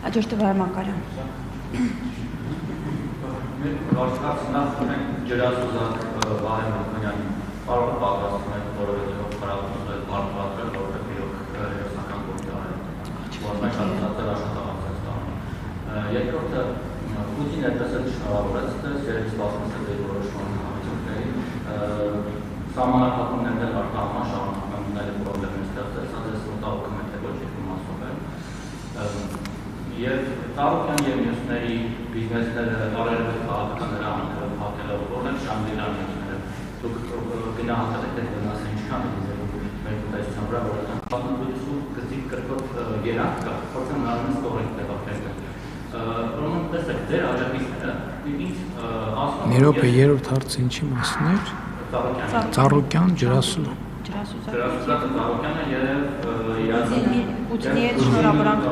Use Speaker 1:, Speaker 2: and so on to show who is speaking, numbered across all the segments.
Speaker 1: Հաջորդը Վահե Մակարյան։
Speaker 2: Ջրասուզակ Վահե Մակարյանի կարող է պատրաստում եք որովհետև խրախուսել մարդվածել, որովհետև իրոք հերոսական գործ արել, որ մեջ աշխատել աշխատավարձ ստանում։ Երկրորդը Պուտինը այդպես էլ շնորհավորեց, թե սերից 17 որոշման համեցությունների սահմանափակումներն էլ արտահանման շարունակում ունենալու պրոբլեմներ ստեղծել, սա դες մտահոգում է, թե ոչ երկու մասով է։ Եվ Տարոկյան և մյուսների բիզնեսները արարել քաղաքականները անքրով հատելով, որն էլ Շանգրիլան մյուսները, դուք գնահատել եք այդ վնասը ինչքան է դիզելու մեր տնտեսության վրա, որովհետև պատմություն գծիկ կրկոտ երանգ կա, փորձեմ նարմես կողեք տեղափոխել։ Ուրեմն տեսեք, ձեր աջակիցները ինձ ասում են
Speaker 3: Ներոպե երրորդ հարցը ինչի մասն էր։ Ծառուկյան ջրասուզը
Speaker 2: Ծառուկյանը և
Speaker 1: Պուտինի հետ շնորհավորանք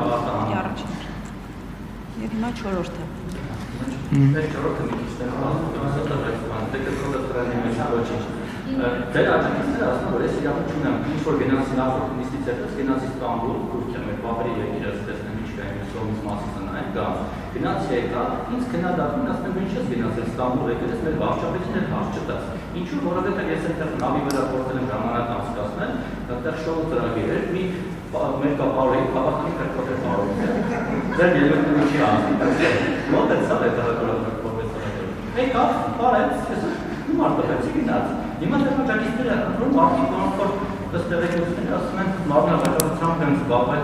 Speaker 1: առաջին և հիմա չորրորդը։
Speaker 2: Չորրորդը մի քիչ Ձեր աջակիցները ասում որ ես իրավունք չունեմ, ինչ-որ գնացի նախորդ նիստից հետո գնացի Ստամբուլ, Թուրքիա, մեր բավարի եկիրս տեսնեմ ինչ կա իմ սովից մասից նայեմ, գա, գնացի եկա, ինձ քննադատում ասում եմ ինչ ես գնացել Ստամբուլ եկիրս, մեր վարչապետին հետ հարց չտաս։ Ինչու, որովհետև ես այդտեղ նավի վրա փորձել եմ ժամանակ անցկացնել, այդտեղ շոու ծրագիր էր, մի մեր կապարոյի հավաքանի կրկոտ էր պարոյին։ Ձեր ելույթը չի անցնի, մոտեցավ այդ հրապարակը պրոֆեսորը։ Եկավ, պարեց, մարտվեցի գնաց։ Հիմա դեռ աջակիցները ընդունում մարդիկ, որոնք որ ըստեղեկությունները ասում են մարմնավաճառությամբ են զբաղվել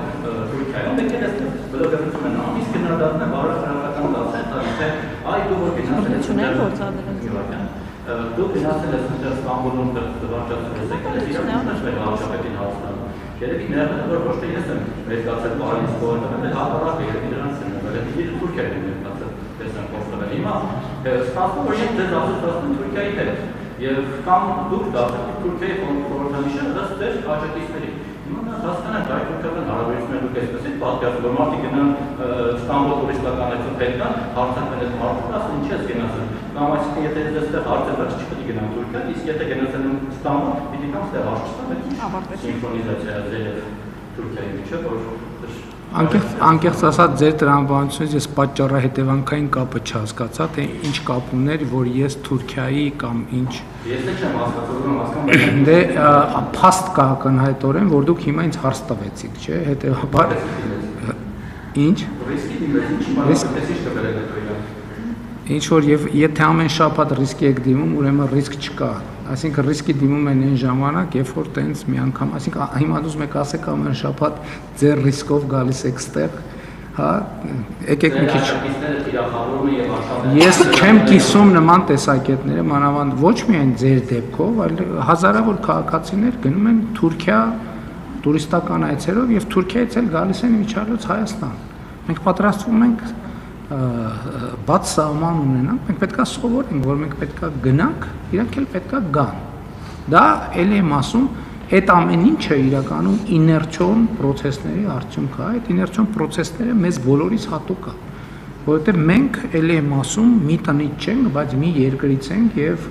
Speaker 2: Թուրքիայում, եկել այստեղ բլոգերություն են անում, իսկ քննադատն է բարոյական դասեր տալիս, թե այ դու որ գնացել դու գնացել ես այնտեղ Ստամբուլում վարչացել ես, եկել ես իրավունք ես մեր վարչապետին հարցնում։ Երևի ներողել որ ոչ թե ես եմ ներկացել Պարիզ կողմը, այլ հակառակը երևի դրանց են, որովհետև Թուրքիայում են ներկացել, տեսնեմ կողմը։ Հիմա ստացվում որ ես ձեզ ասում Թուրքիայի հետ եւ կամ դուք դարձեք Թուրքիայի խորհրդանիշը ըստ ձեր աջակիցների։ Հիմա նա հասկանանք այդ թուրքական հարաբերությունները դուք այսպես եք պատկերացնում, որ մարդիկ գնան Ստամբուլ տուրիստականություն պետք է հարցակեն այդ մարդուն, ասեն ինչ ես գնացել։ Կամ այսինքն եթե այստեղ հարցեր չպետք է գնան Թուրքիա, իսկ եթե գնացել են Ստամբուլ, պիտի կամ այստեղ հարց չտան, այդ սինխրոնիզացիա ձեր Թուրքիայի միջև, որ
Speaker 3: Անկեղծ ասած ձեր տրամաբանությունից ես պատճառահետևանքային կապը չհասկացա, թե ինչ կապ ուներ, որ ես Թուրքիայի կամ ինչ։
Speaker 2: Ես չեմ հասկացել,
Speaker 3: Դե փաստ կա ակնհայտորեն, որ դուք հիմա ինձ հարց տվեցիք, չէ՞, հետևաբար ինչ։ Ինչ որ եւ եթե ամեն շաբաթ ռիսկի եք դիմում, ուրեմն ռիսկ չկա։ Այսինքն ռիսկի դիմում են այն ժամանակ, երբ որ տենց մի անգամ, այսինքն հիմա դուք մեկ ասեք ամեն շաբաթ ձեր ռիսկով գալիս եք ստեղ, հա, եկեք մի քիչ։ Ես չեմ կիսում նման տեսակետները, մանավանդ ոչ միայն ձեր դեպքով, այլ հազարավոր քաղաքացիներ գնում են Թուրքիա տուրիստական այցերով եւ Թուրքիայից էլ գալիս են միջալուց Հայաստան։ Մենք պատրաստվում ենք բաց սահման ունենանք, մենք պետքա սովորենք, որ մենք պետքա գնանք, իրանք էլ պետքա գան։ Դա էլի եմ ասում, այդ ամեն ինչը իրականում իներցիոն պրոցեսների արդյունք է, այդ իներցիոն պրոցեսները մեզ բոլորիս հատուկ է, որովհետև մենք էլի եմ ասում, մի տնից չենք, բայց մի երկրից ենք եւ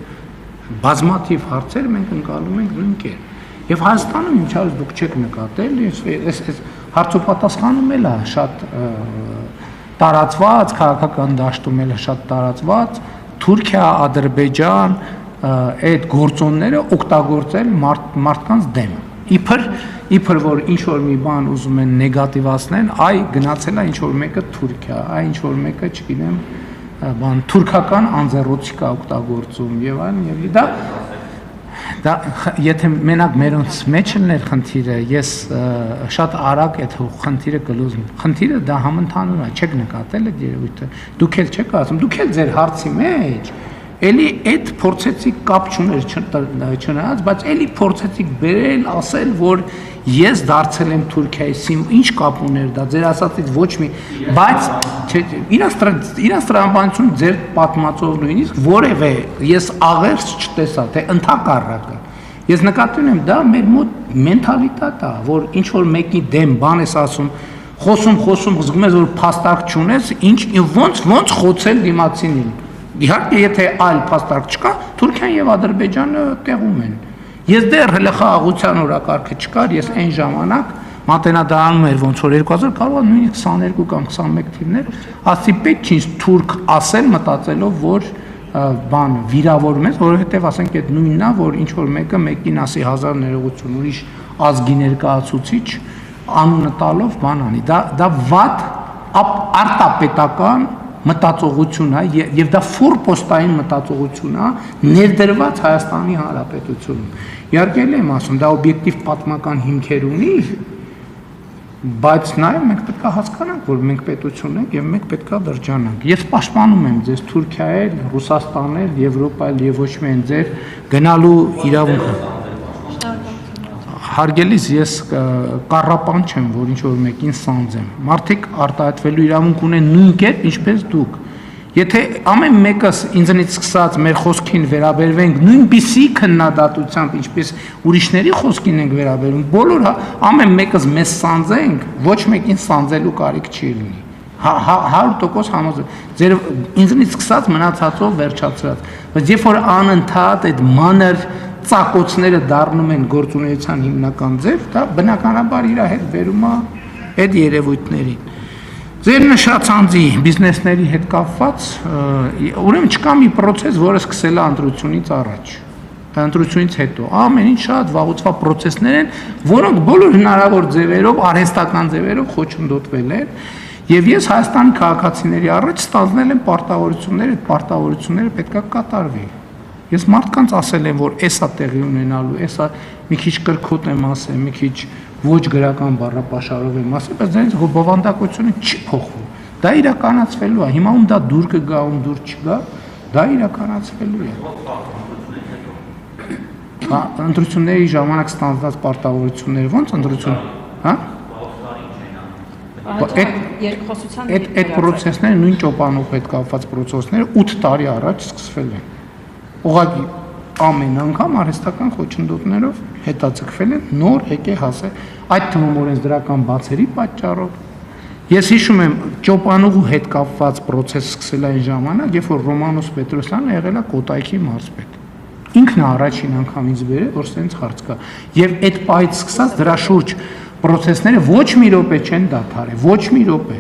Speaker 3: բազմաթիվ հարցեր մենք ընկալում ենք նույն կերպ։ Եվ Հայաստանում ինչալուց դուք չեք նկատել, այս հարցոպատասխանում էլ է շատ տարածված, քաղաքական դաշտում էլ շատ տարածված, Թուրքիա, Ադրբեջան, այդ գործոնները օգտագործել մարդկանց դեմ։ Իբր որ ինչ-որ մի բան ուզում են նեգատիվացնեն, այ գնացել է ինչ-որ մեկը Թուրքիա, այ ինչ-որ մեկը, չգիտեմ, բան թուրքական անձեռոցիկա օգտագործում եւ այլն եւ դա եթե մենակ մերոնց մեջ լիներ խնդիրը, ես շատ արագ այդ խնդիրը կլուզեմ։ Խնդիրը դա համընդհանուր է, չեք նկատել այդ երևույթը։ Դուք էլ չեք ասում, դուք էլ ձեր հարցի մեջ էլի այդ փորձեցիք կապ չուներ չնայած, բայց էլի փորձեցիք բերել, ասել, որ ես դարձել եմ Թուրքիայից, ինչ կապ ուներ դա, ձեր ասածից ոչ մի, բայց իրանց տրամաբանություն ձեր պատմածով նույնիսկ որևէ ես աղերս չտեսա, թե ընդհակառակը։ Ես նկատի ունեմ, դա մեր մոտ մենթալիտետ է, որ ինչ որ մեկի դեմ բան ես ասում, խոսում, զգում ես որ փաստարկ չունես, ոնց խոցել դիմացինին։ Իհարկե, եթե այլ փաստարկ չկա, Թուրքիան եւ Ադրբեջանը տեղում են։ Ես դեռ հələ խաղաղության օրակարգը չկար, ես այն ժամանակ մատենադարանում էր ոնց որ 2000 կարող է նույնիսկ 22 կամ 21 թիվներ, ասի պետք չի թուրք ասել մտածելով որ բան վիրավորում ես, որովհետև ասենք այդ նույնն է, որ ինչ որ մեկը մեկին ասի 1000 ներողություն, ուրիշ ազգի ներկայացուցիչ անունը տալով բան անի։ Դա վատ արտապետական մտածողություն է եւ դա ֆորպոստային մտածողություն է ներդրված Հայաստանի Հանրապետությունում։ Իհարկե եմ ասում, դա օբյեկտիվ պատմական հիմքեր ունի, բայց նաև մենք պետք է հասկանանք, որ մենք պետություն ենք եւ մենք պետք է դրջանանք։ Ես պաշտպանում եմ ձեզ Թուրքիայել, Ռուսաստանել, Եվրոպայել եւ ոչ միայն ձեր գնալու իրավունքը։ Հարգելիս ես կառապան չեմ, որ ինչ որ մեկին սանձեմ։ Մարդիկ արտահայտվելու իրավունք ունեն նույն կերպ, ինչպես դուք։ Եթե ամեն մեկս ինձնից սկսած մեր խոսքին վերաբերվենք նույնպիսի քննադատությամբ, ինչպես ուրիշների խոսքին ենք վերաբերվում, բոլոր ամեն մեկս մեզ սանձենք, ոչ մեկին սանձելու կարիք չի լինի։ 100% համոզվեք։ Ձեր ինձնից սկսած մնացածով վերջացրած։ Բայց երբ որ անընդհատ այդ մանր ծակոցները դառնում են գործունեության հիմնական ձև, դա բնականաբար իր հետ վերում է այդ երևույթներին։ Ձեր նշած անձի բիզնեսների հետ կապված, ուրեմն չկա մի process, որը սկսել է ընտրությունից առաջ, ընտրությունից հետո։ Ամեն ինչ շատ վաղուց process-ներ են, որոնք բոլոր հնարավոր ձևերով, արհեստական ձևերով խոչընդոտվել են, եւ ես Հայաստանի քաղաքացիների առաջ ստանձնել եմ պարտավորություններ, այդ պարտավորությունները պետք է կատարվի։ Ես մարդկանց ասել եմ, որ էսա տեղի ունենալու, էսա մի քիչ կրկոտ եմ ասել, մի քիչ ոչ գրական բառապաշարով եմ ասել, բայց դրանից բովանդակությունը չի փոխվում։ Դա իրականացվելու է։ Հիմա ում դա դուր կգա, ում դուր չգա, դա իրականացվելու է։ Ընտրությունների ժամանակ ստանձնած պարտավորությունները ո՞նց ընտրություն, հա? Այդ process-ները նույն ճոպանով հետ կապված process-ները 8 տարի առաջ սկսվել են։ Ուղղակի ամեն անգամ արհեստական խոչընդոտներով հետաձգվել են, նոր եկե հասել, այդ թվում օրենսդրական բացերի պատճառով։ Ես հիշում եմ ճոպանուղու հետ կապված process սկսել այն ժամանակ, երբ որ Ռոմանոս Պետրոսյանը եղել է Կոտայքի մարզպետ։ Ինքն է առաջին անգամ ինձ բերել, որ սենց հարց կա։ Եվ այդ պահից սկսած դրա շուրջ process-ները ոչ մի րոպե չեն դադարել, ոչ մի րոպե։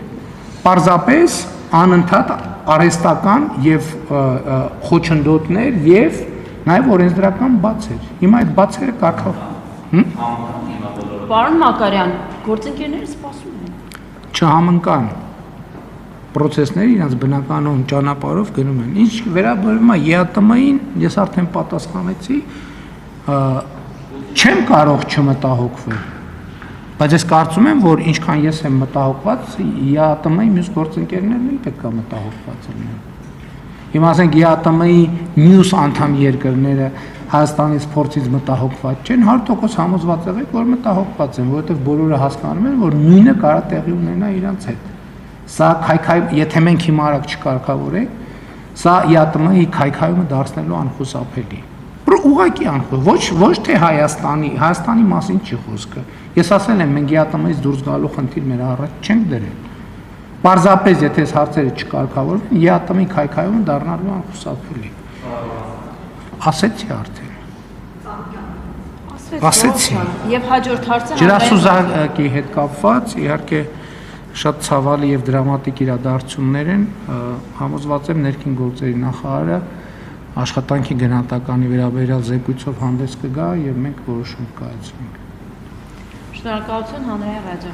Speaker 3: Պարզապես անընդհատ արհեստական եւ խոչընդոտներ եւ նաեւ օրենսդրական բացեր։ Հիմա այդ բացերը կարգավորվում։
Speaker 1: Պարոն Մակարյան, գործընկերները սպասում են։
Speaker 3: Չհամընկան։ Process-ները իրենց բնականոն ճանապարհով գնում են։ Ինչ վերաբերում է ԵԱՏՄ-ին, ես արդեն պատասխանեցի, չեմ կարող չմտահոգվել։ Բայց ես կարծում եմ, որ ինչքան ես եմ մտահոգված, ԵԱՏՄ-ի մյուս գործընկերներն էլ պետք է մտահոգված լինեն։ Հիմա ասենք ԵԱՏՄ-ի մյուս անդամ երկրները Հայաստանի սպորտից մտահոգված չեն, 100% համոզված եղեք, որ մտահոգված են, որովհետև բոլորը հասկանում են, որ նույնը կարող տեղի ունենա իրենց հետ։ Սա եթե մենք հիմա արագ չկարգավորենք, սա ԵԱՏՄ-ի քայքայումը դարձնելու անխուսափելի։ Ուղղակի անխոս, ոչ թե Հայաստանի մասին չի խոսքը։ Ես ասել եմ, մենք ԵԱՏՄ-ից դուրս գալու խնդիր մեր առաջ չենք դրել։ Պարզապես եթե այս հարցերը չկարգավորվեն, ԵԱՏՄ-ի քայքայումը դառնալու անխուսափելի։ Ասեցի արդեն։ Ասեցի։
Speaker 1: Եվ հաջորդ հարցը
Speaker 3: ջրասուզակի հետ կապված, իհարկե շատ ցավալի եւ դրամատիկ իրադարձություններ են, համոզված եմ ներքին գործերի նախարարը աշխատանքի գնահատականի վերաբերյալ զեկույցով հանդես կգա եւ մենք որոշում կայացնենք։
Speaker 1: Շնորհակալություն Հանրային ռադիո։